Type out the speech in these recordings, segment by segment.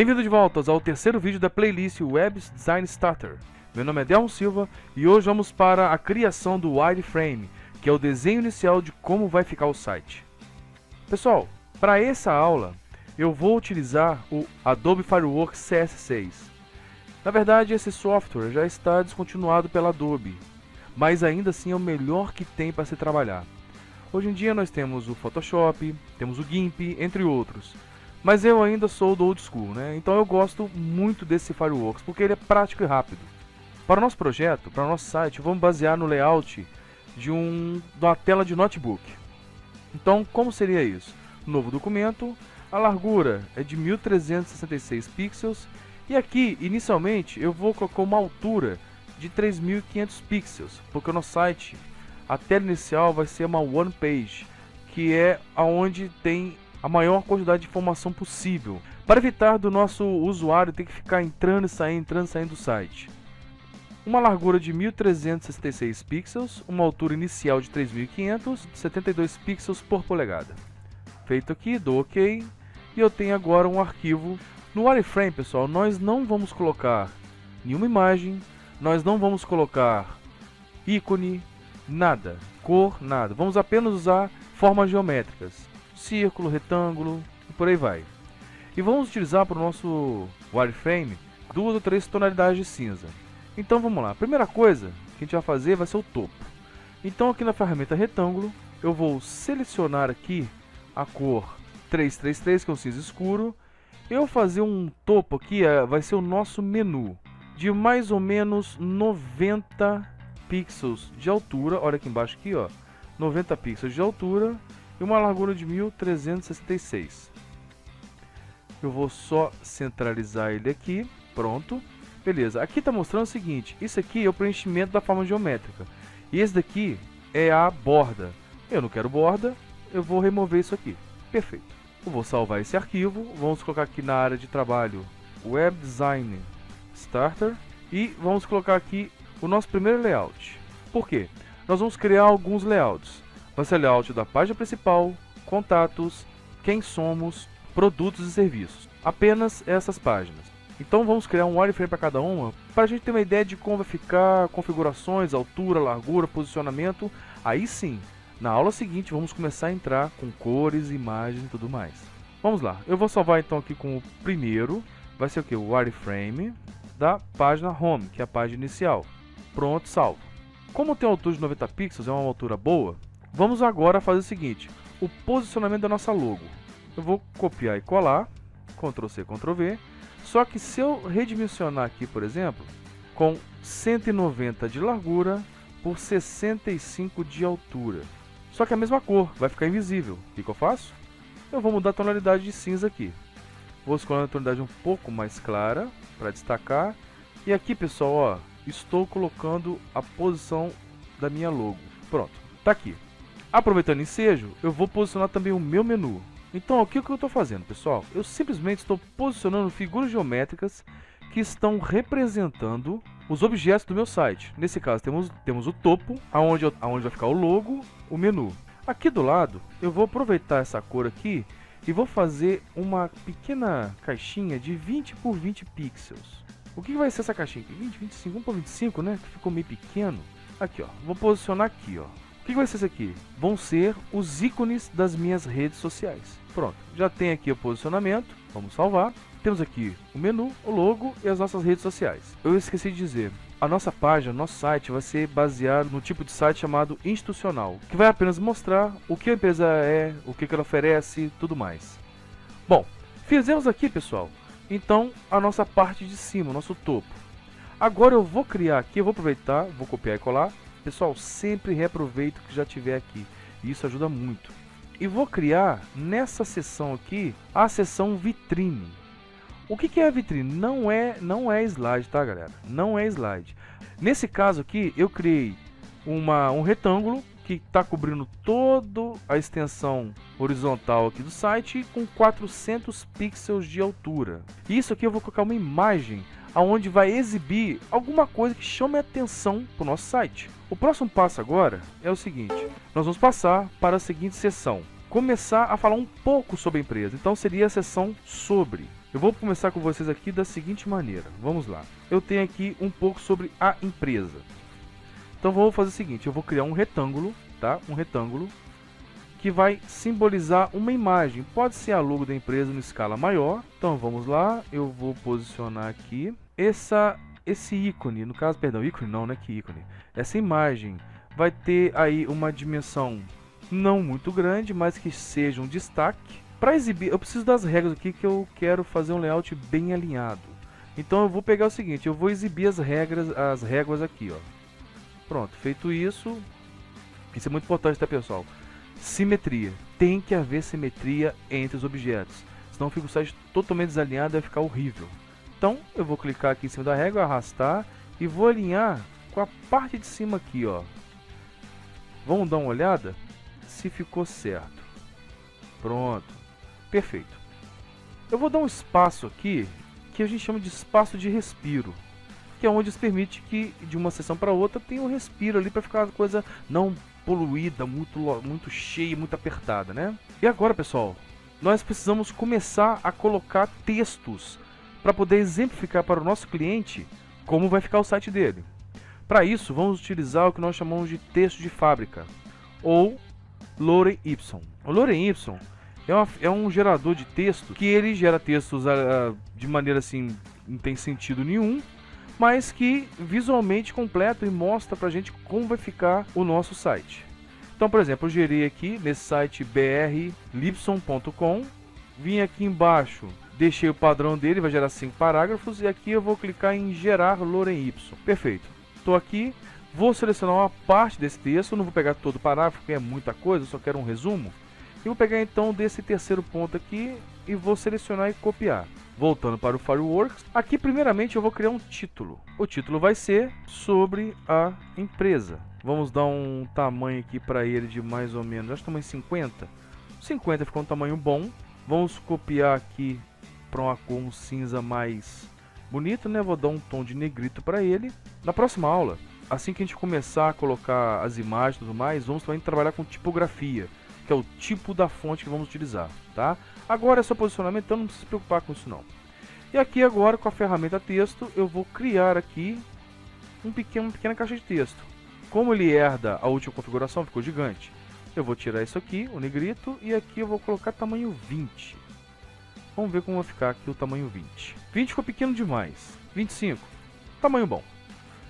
Bem-vindo de volta ao terceiro vídeo da playlist Web Design Starter. Meu nome é Delmo Silva e hoje vamos para a criação do wireframe, que é o desenho inicial de como vai ficar o site. Pessoal, para essa aula eu vou utilizar o Adobe Fireworks CS6. Na verdade, esse software já está descontinuado pela Adobe, mas ainda assim é o melhor que tem para se trabalhar. Hoje em dia nós temos o Photoshop, temos o GIMP, entre outros. Mas eu ainda sou do old school, né? Então eu gosto muito desse Fireworks, porque ele é prático e rápido. Para o nosso projeto, para o nosso site, vamos basear no layout de uma tela de notebook. Então, como seria isso? Novo documento, a largura é de 1366 pixels, e aqui, inicialmente, eu vou colocar uma altura de 3500 pixels, porque o nosso site, a tela inicial vai ser uma one page, que é onde tem a maior quantidade de informação possível, para evitar do nosso usuário ter que ficar entrando e saindo do site. Uma largura de 1366 pixels, uma altura inicial de 3500, 72 pixels por polegada. Feito aqui, dou OK, e eu tenho agora um arquivo. No wireframe, pessoal, nós não vamos colocar nenhuma imagem, nós não vamos colocar ícone, nada, cor, nada. Vamos apenas usar formas geométricas. Círculo, retângulo e por aí vai. E vamos utilizar para o nosso wireframe 2 ou 3 tonalidades de cinza. Então vamos lá, a primeira coisa que a gente vai fazer vai ser o topo. Então aqui na ferramenta retângulo eu vou selecionar aqui a cor 333, que é um cinza escuro. Eu vou fazer um topo aqui, vai ser o nosso menu, de mais ou menos 90 pixels de altura. Olha aqui embaixo aqui, ó, 90 pixels de altura e uma largura de 1366. Eu vou só centralizar ele aqui, pronto, beleza. Aqui está mostrando o seguinte, isso aqui é o preenchimento da forma geométrica, e esse daqui é a borda. Eu não quero borda, eu vou remover isso aqui, perfeito. Eu vou salvar esse arquivo, vamos colocar aqui na área de trabalho Web Design Starter, e vamos colocar aqui o nosso primeiro layout. Por quê? Nós vamos criar alguns layouts. Vai ser o layout da página principal, contatos, quem somos, produtos e serviços. Apenas essas páginas. Então vamos criar um wireframe para cada uma, para a gente ter uma ideia de como vai ficar, configurações, altura, largura, posicionamento. Aí sim, na aula seguinte vamos começar a entrar com cores, imagens e tudo mais. Vamos lá, eu vou salvar então aqui com o primeiro, vai ser o que? O wireframe da página Home, que é a página inicial. Pronto, salvo. Como tem uma altura de 90 pixels, é uma altura boa, vamos agora fazer o seguinte, o posicionamento da nossa logo. Eu vou copiar e colar, Ctrl C, Ctrl V, só que se eu redimensionar aqui, por exemplo, com 190 de largura por 65 de altura, só que a mesma cor, vai ficar invisível. O que eu faço? Eu vou mudar a tonalidade de cinza aqui. Vou escolher uma tonalidade um pouco mais clara, para destacar. E aqui, pessoal, ó, estou colocando a posição da minha logo. Pronto, tá aqui. Aproveitando o ensejo, eu vou posicionar também o meu menu. Então, o que eu estou fazendo, pessoal? Eu simplesmente estou posicionando figuras geométricas que estão representando os objetos do meu site. Nesse caso, temos o topo, aonde vai ficar o logo, o menu. Aqui do lado, eu vou aproveitar essa cor aqui e vou fazer uma pequena caixinha de 20 por 20 pixels. O que vai ser essa caixinha aqui? 20, 25, 1 por 25, né? Que ficou meio pequeno. Aqui, ó. Vou posicionar aqui, ó. O que vai ser isso aqui? Vão ser os ícones das minhas redes sociais. Pronto, já tem aqui o posicionamento, vamos salvar. Temos aqui o menu, o logo e as nossas redes sociais. Eu esqueci de dizer, a nossa página, nosso site vai ser baseado no tipo de site chamado institucional, que vai apenas mostrar o que a empresa é, o que ela oferece, tudo mais. Bom, fizemos aqui, pessoal, então a nossa parte de cima, o nosso topo. Agora eu vou criar aqui, eu vou aproveitar, vou copiar e colar. Pessoal, sempre reaproveito o que já tiver aqui, e isso ajuda muito. E vou criar nessa seção aqui a seção vitrine. O que é a vitrine? Não é slide, tá, galera? Não é slide. Nesse caso aqui, eu criei um retângulo que está cobrindo toda a extensão horizontal aqui do site com 400 pixels de altura. Isso aqui eu vou colocar uma imagem aonde vai exibir alguma coisa que chame a atenção para o nosso site. O próximo passo agora é o seguinte, nós vamos passar para a seguinte seção, começar a falar um pouco sobre a empresa. Então seria a seção sobre. Eu vou começar com vocês aqui da seguinte maneira. Vamos lá. Eu tenho aqui um pouco sobre a empresa. Então vou fazer o seguinte, eu vou criar um retângulo, tá? Um retângulo que vai simbolizar uma imagem. Pode ser a logo da empresa em escala maior. Então vamos lá, eu vou posicionar aqui esse ícone, no caso, perdão, ícone não, né? Que ícone? Essa imagem vai ter aí uma dimensão não muito grande, mas que seja um destaque. Para exibir, eu preciso das regras aqui que eu quero fazer um layout bem alinhado. Então eu vou pegar o seguinte, eu vou exibir as réguas aqui, ó. Pronto, feito isso, isso é muito importante, tá, pessoal? Simetria, tem que haver simetria entre os objetos, senão fica o site totalmente desalinhado e vai ficar horrível. Então eu vou clicar aqui em cima da régua, arrastar e vou alinhar com a parte de cima aqui, ó. Vamos dar uma olhada se ficou certo. Pronto, perfeito. Eu vou dar um espaço aqui que a gente chama de espaço de respiro, que é onde se permite que de uma seção para outra tenha um respiro ali para ficar uma coisa não poluída, muito cheia, muito apertada, né? E agora, pessoal, nós precisamos começar a colocar textos para poder exemplificar para o nosso cliente como vai ficar o site dele. Para isso, vamos utilizar o que nós chamamos de texto de fábrica, ou Lorem Ipsum. O Lorem Ipsum é um gerador de texto que ele gera textos de maneira assim, não tem sentido nenhum, mas que visualmente completo e mostra pra gente como vai ficar o nosso site. Então, por exemplo, eu gerei aqui nesse site brlipson.com, vim aqui embaixo, deixei o padrão dele, vai gerar 5 parágrafos, e aqui eu vou clicar em gerar Lorem Ipsum. Perfeito. Estou aqui, vou selecionar uma parte desse texto, não vou pegar todo o parágrafo, porque é muita coisa, eu só quero um resumo. E vou pegar então desse terceiro ponto aqui e vou selecionar e copiar. Voltando para o Fireworks, aqui primeiramente eu vou criar um título. O título vai ser sobre a empresa. Vamos dar um tamanho aqui para ele de mais ou menos, acho que tamanho 50. 50 ficou um tamanho bom. Vamos copiar aqui para uma cor um cinza mais bonito, né? Vou dar um tom de negrito para ele. Na próxima aula, assim que a gente começar a colocar as imagens e tudo mais, vamos também trabalhar com tipografia, que é o tipo da fonte que vamos utilizar, tá? Agora é só posicionamento, então não precisa se preocupar com isso não. E aqui agora com a ferramenta texto, eu vou criar aqui uma pequena caixa de texto. Como ele herda a última configuração, ficou gigante. Eu vou tirar isso aqui, o negrito, e aqui eu vou colocar tamanho 20. Vamos ver como vai ficar aqui o tamanho 20. 20 ficou pequeno demais. 25, tamanho bom.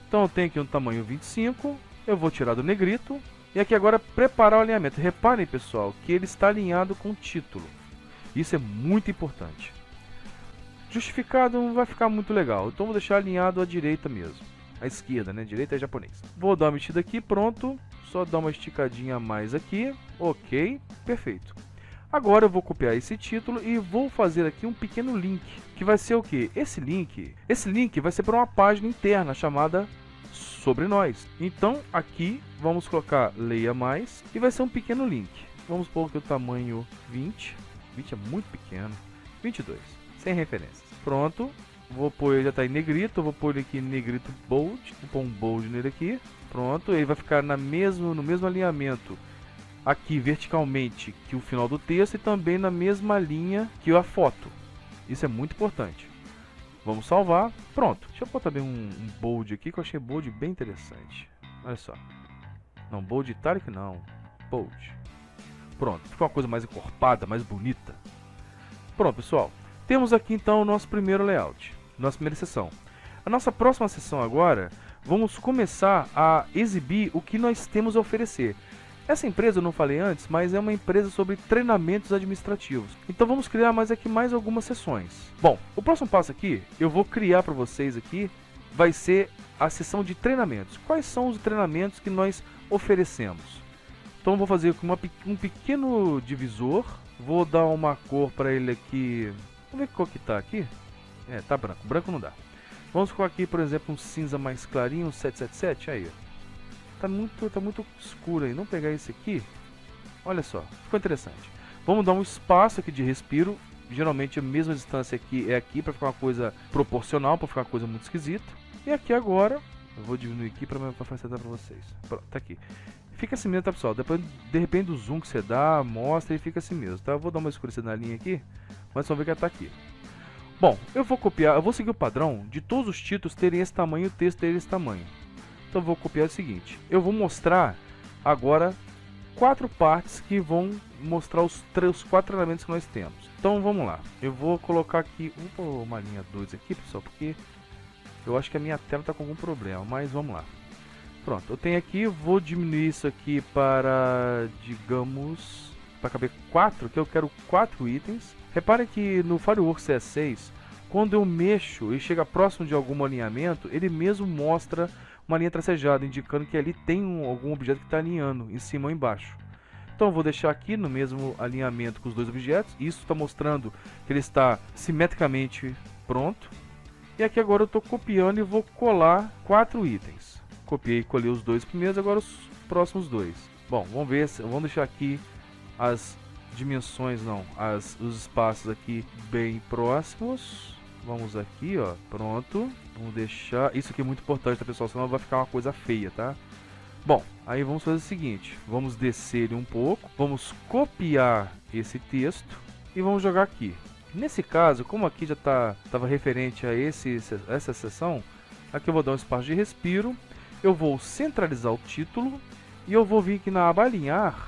Então eu tenho aqui um tamanho 25, eu vou tirar do negrito. E aqui agora preparar o alinhamento. Reparem, pessoal, que ele está alinhado com o título. Isso é muito importante. Justificado não vai ficar muito legal, então vou deixar alinhado à direita mesmo. À esquerda, né? Direita é japonês. Vou dar uma mexida aqui, pronto. Só dar uma esticadinha a mais aqui. Ok, perfeito. Agora eu vou copiar esse título e vou fazer aqui um pequeno link. Que vai ser o quê? Esse link vai ser para uma página interna chamada Sobre Nós. Então aqui vamos colocar leia mais e vai ser um pequeno link. Vamos pôr aqui o tamanho 20. 20 é muito pequeno. 22, sem referências. Pronto. Vou pôr, ele já está em negrito, vou pôr ele aqui em negrito bold. Vou pôr um bold nele aqui. Pronto, ele vai ficar no mesmo alinhamento aqui verticalmente que o final do texto e também na mesma linha que a foto. Isso é muito importante. Vamos salvar. Pronto. Deixa eu pôr também um bold aqui, que eu achei bold bem interessante. Olha só. Não, bold italic não. Bold. Pronto. Ficou uma coisa mais encorpada, mais bonita. Pronto, pessoal. Temos aqui então o nosso primeiro layout. Nossa primeira sessão. A nossa próxima sessão agora, vamos começar a exibir o que nós temos a oferecer. Essa empresa eu não falei antes, mas é uma empresa sobre treinamentos administrativos. Então vamos criar mais algumas sessões. Bom, o próximo passo aqui, eu vou criar para vocês aqui, vai ser a sessão de treinamentos. Quais são os treinamentos que nós oferecemos? Então vou fazer um pequeno divisor, vou dar uma cor para ele aqui. Vamos ver que cor que tá aqui. É, tá branco, branco não dá. Vamos colocar aqui, por exemplo, um cinza mais clarinho, um 777, aí ó. Tá muito escuro aí. Não pegar esse aqui. Olha só, ficou interessante. Vamos dar um espaço aqui de respiro. Geralmente a mesma distância aqui é aqui para ficar uma coisa proporcional, para ficar uma coisa muito esquisita. E aqui agora, eu vou diminuir aqui para facilitar para vocês. Pronto, tá aqui. fica assim mesmo, tá, pessoal? Depois, de repente, do zoom que você dá, mostra e fica assim mesmo, tá? Eu vou dar uma escurecida na linha aqui, mas só ver que ela tá aqui. Bom, eu vou copiar, eu vou seguir o padrão de todos os títulos terem esse tamanho e o texto terem esse tamanho. Então eu vou copiar o seguinte, eu vou mostrar agora 4 partes que vão mostrar os 4 treinamentos que nós temos. Então vamos lá, eu vou colocar aqui, vou pôr uma linha 2 aqui, pessoal, porque eu acho que a minha tela está com algum problema, mas vamos lá. Pronto, eu tenho aqui, vou diminuir isso aqui para, digamos, para caber 4, que eu quero 4 itens. Reparem que no Fireworks CS6, quando eu mexo e chega próximo de algum alinhamento, ele mesmo mostra uma linha tracejada, indicando que ali tem algum objeto que está alinhando, em cima ou embaixo. Então eu vou deixar aqui no mesmo alinhamento com os 2 objetos, isso está mostrando que ele está simetricamente pronto. E aqui agora eu estou copiando e vou colar 4 itens. Copiei e colei os 2 primeiros, agora os próximos 2. Bom, vamos ver, vamos deixar aqui as dimensões, os espaços aqui bem próximos. Vamos aqui, ó, pronto. Vamos deixar, isso aqui é muito importante, tá, pessoal, senão vai ficar uma coisa feia, tá? Bom, aí vamos fazer o seguinte, vamos descer ele um pouco, vamos copiar esse texto e vamos jogar aqui. Nesse caso, como aqui já estava referente a essa seção, aqui eu vou dar um espaço de respiro, eu vou centralizar o título e eu vou vir aqui na aba alinhar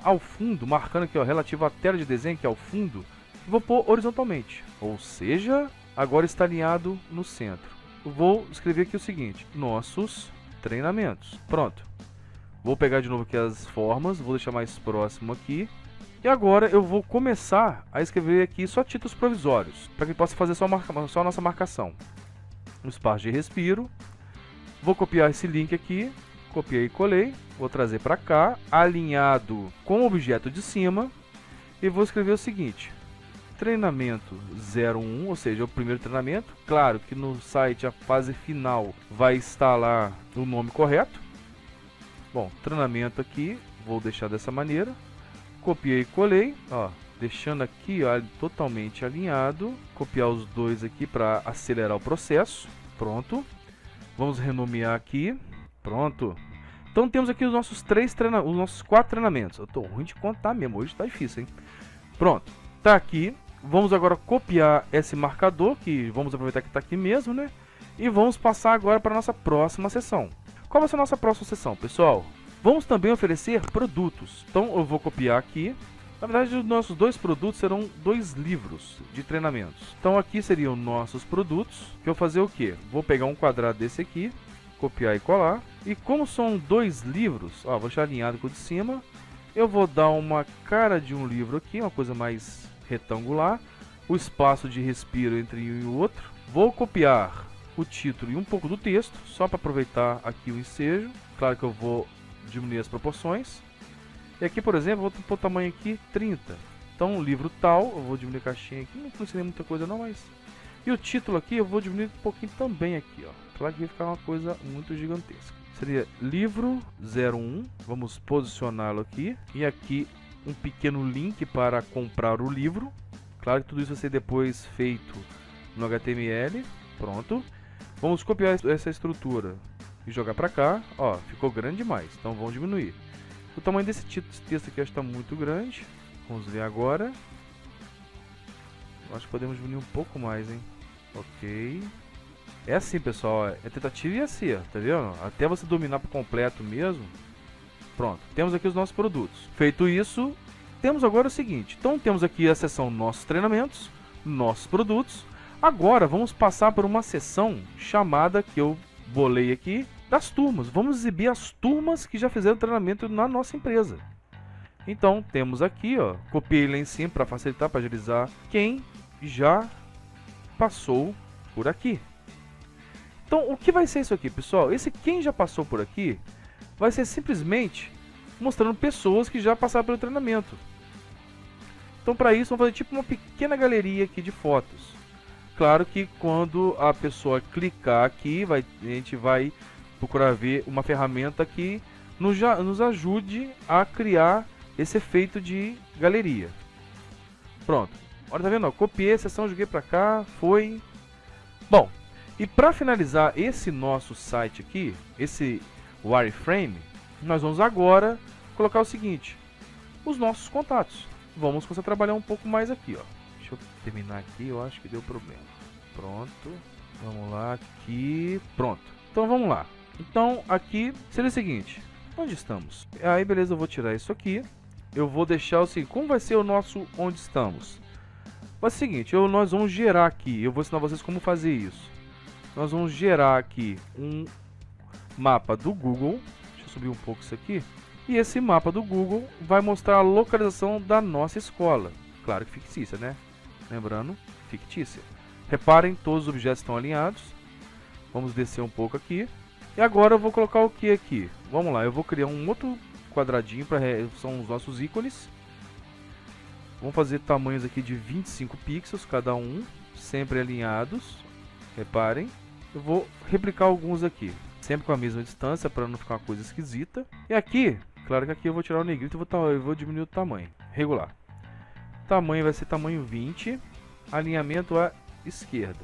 ao fundo, marcando aqui, ó, relativo à tela de desenho, que é ao fundo, e vou pôr horizontalmente, ou seja, agora está alinhado no centro. Eu vou escrever aqui o seguinte, nossos treinamentos. Pronto. Vou pegar de novo aqui as formas, vou deixar mais próximo aqui. E agora eu vou começar a escrever aqui só títulos provisórios, para que possa fazer só a nossa marcação. No espaço de respiro, vou copiar esse link aqui, copiei e colei, vou trazer para cá, alinhado com o objeto de cima, e vou escrever o seguinte, treinamento 01, ou seja, o primeiro treinamento. Claro que no site a fase final vai estar lá o nome correto. Bom, treinamento aqui, vou deixar dessa maneira. Copiei e colei, ó, deixando aqui, ó, totalmente alinhado. Copiar os 2 aqui para acelerar o processo. Pronto. Vamos renomear aqui. Pronto. Então temos aqui os nossos 4 treinamentos. Eu tô ruim de contar mesmo, hoje tá difícil, hein? Pronto. Tá aqui. Vamos agora copiar esse marcador, que vamos aproveitar que está aqui mesmo, né? E vamos passar agora para a nossa próxima sessão. Qual vai ser a nossa próxima sessão, pessoal? Vamos também oferecer produtos. Então eu vou copiar aqui. Na verdade, os nossos 2 produtos serão 2 livros de treinamentos. Então aqui seriam nossos produtos. Que eu vou fazer o quê? Vou pegar um quadrado desse aqui, copiar e colar. E como são 2 livros, ó, vou deixar alinhado com o de cima. Eu vou dar uma cara de um livro aqui, uma coisa mais retangular, o espaço de respiro entre um e o outro. Vou copiar o título e um pouco do texto, só para aproveitar aqui o ensejo. Claro que eu vou diminuir as proporções. E aqui, por exemplo, vou pôr o tamanho aqui 30. Então, livro tal, eu vou diminuir a caixinha aqui, não precisa muita coisa não, mas... E o título aqui eu vou diminuir um pouquinho também aqui, ó. Claro que vai ficar uma coisa muito gigantesca. Seria livro 01, vamos posicioná-lo aqui. E aqui um pequeno link para comprar o livro. Claro que tudo isso vai ser depois feito no HTML. Pronto. Vamos copiar essa estrutura e jogar para cá. Ó, ficou grande demais, então vamos diminuir. O tamanho desse texto aqui acho que está muito grande. Vamos ver agora. Acho que podemos diminuir um pouco mais, hein? Ok. É assim, pessoal, é tentativa e acerto, tá vendo? Até você dominar por completo mesmo. Pronto, temos aqui os nossos produtos. Feito isso, temos agora o seguinte. Então temos aqui a seção nossos treinamentos, nossos produtos. Agora vamos passar por uma seção chamada, que eu bolei aqui, das turmas. Vamos exibir as turmas que já fizeram treinamento na nossa empresa. Então temos aqui, ó, copiei lá em cima para facilitar, para agilizar, quem já passou por aqui. Então o que vai ser isso aqui, pessoal? Esse quem já passou por aqui vai ser simplesmente mostrando pessoas que já passaram pelo treinamento. Então para isso vamos fazer tipo uma pequena galeria aqui de fotos. Claro que quando a pessoa clicar aqui, a gente vai procurar ver uma ferramenta que nos ajude a criar esse efeito de galeria. Pronto. Olha, tá vendo? Ó, copiei a seção, joguei para cá, foi... Bom, e para finalizar esse nosso site aqui, esse wireframe, nós vamos agora colocar o seguinte, os nossos contatos. Vamos começar a trabalhar um pouco mais aqui, ó. Deixa eu terminar aqui, eu acho que deu problema. Pronto, vamos lá, aqui, pronto. Então vamos lá. Então aqui seria o seguinte, onde estamos? Aí beleza, eu vou tirar isso aqui. Eu vou deixar o seguinte, como vai ser o nosso onde estamos? Vai ser o seguinte, nós vamos gerar aqui, eu vou ensinar vocês como fazer isso. Nós vamos gerar aqui um mapa do Google. Deixa eu subir um pouco isso aqui. E esse mapa do Google vai mostrar a localização da nossa escola. Claro que fictícia, né? Lembrando, fictícia. Reparem, todos os objetos estão alinhados. Vamos descer um pouco aqui. E agora eu vou colocar o que aqui? Vamos lá, eu vou criar um outro quadradinho, são os nossos ícones. Vamos fazer tamanhos aqui de 25 pixels cada um, sempre alinhados. Reparem, eu vou replicar alguns aqui, sempre com a mesma distância para não ficar uma coisa esquisita. E aqui, claro que aqui eu vou tirar o negrito e eu vou diminuir o tamanho, regular. Tamanho vai ser tamanho 20, alinhamento à esquerda.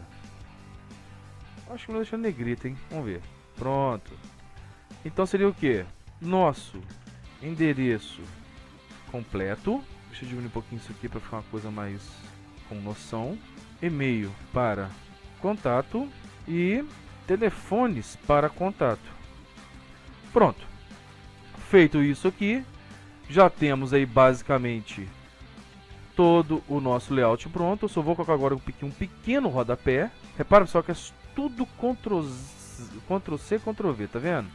Acho que não vou deixar negrito, hein? Vamos ver. Pronto. Então seria o que? Nosso endereço completo. Deixa eu diminuir um pouquinho isso aqui para ficar uma coisa mais com noção. E-mail para contato e telefones para contato. Pronto. Feito isso aqui, já temos aí basicamente todo o nosso layout pronto. Eu só vou colocar agora um pequeno rodapé. Repara, pessoal, que é tudo Ctrl+C, Ctrl+V, tá vendo?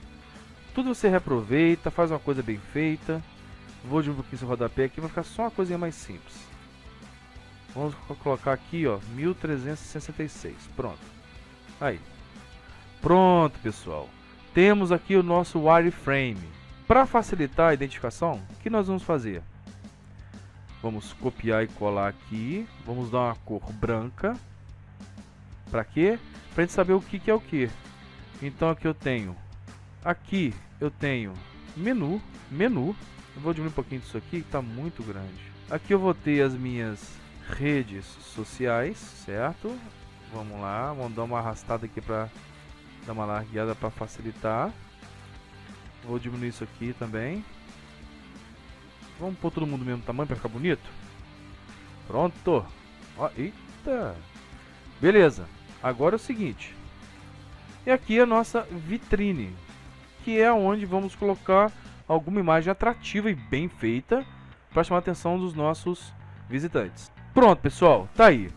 Tudo você reaproveita, faz uma coisa bem feita. Vou diminuir um pouquinho esse rodapé aqui, vai ficar só uma coisinha mais simples. Vamos colocar aqui, ó, 1366. Pronto. Aí. Pronto, pessoal. Temos aqui o nosso wireframe. Para facilitar a identificação, o que nós vamos fazer? Vamos copiar e colar aqui. Vamos dar uma cor branca. Para quê? Para a gente saber o que é o que. Então aqui eu tenho menu. Eu vou diminuir um pouquinho disso aqui, que está muito grande. Aqui eu vou ter as minhas redes sociais, certo? Vamos lá, vamos dar uma arrastada aqui para dar uma largada para facilitar. Vou diminuir isso aqui também. Vamos pôr todo mundo do mesmo tamanho para ficar bonito. Pronto. Ó, eita. Beleza. Agora é o seguinte. E aqui a nossa vitrine, que é onde vamos colocar alguma imagem atrativa e bem feita para chamar a atenção dos nossos visitantes. Pronto, pessoal, tá aí.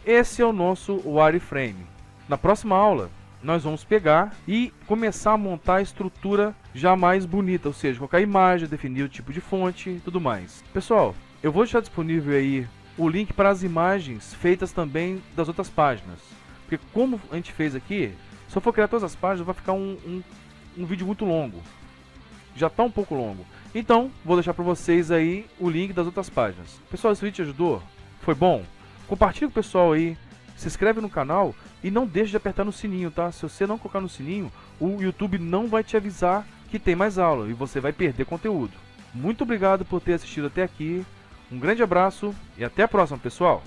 Esse é o nosso wireframe. Na próxima aula, nós vamos pegar e começar a montar a estrutura já mais bonita, ou seja, colocar a imagem, definir o tipo de fonte e tudo mais. Pessoal, eu vou deixar disponível aí o link para as imagens feitas também das outras páginas. Porque como a gente fez aqui, se eu for criar todas as páginas, vai ficar um vídeo muito longo. Já está um pouco longo. Então, vou deixar para vocês aí o link das outras páginas. Pessoal, esse vídeo te ajudou? Foi bom? Compartilha com o pessoal aí. Se inscreve no canal e não deixe de apertar no sininho, tá? Se você não colocar no sininho, o YouTube não vai te avisar que tem mais aula e você vai perder conteúdo. Muito obrigado por ter assistido até aqui. Um grande abraço e até a próxima, pessoal!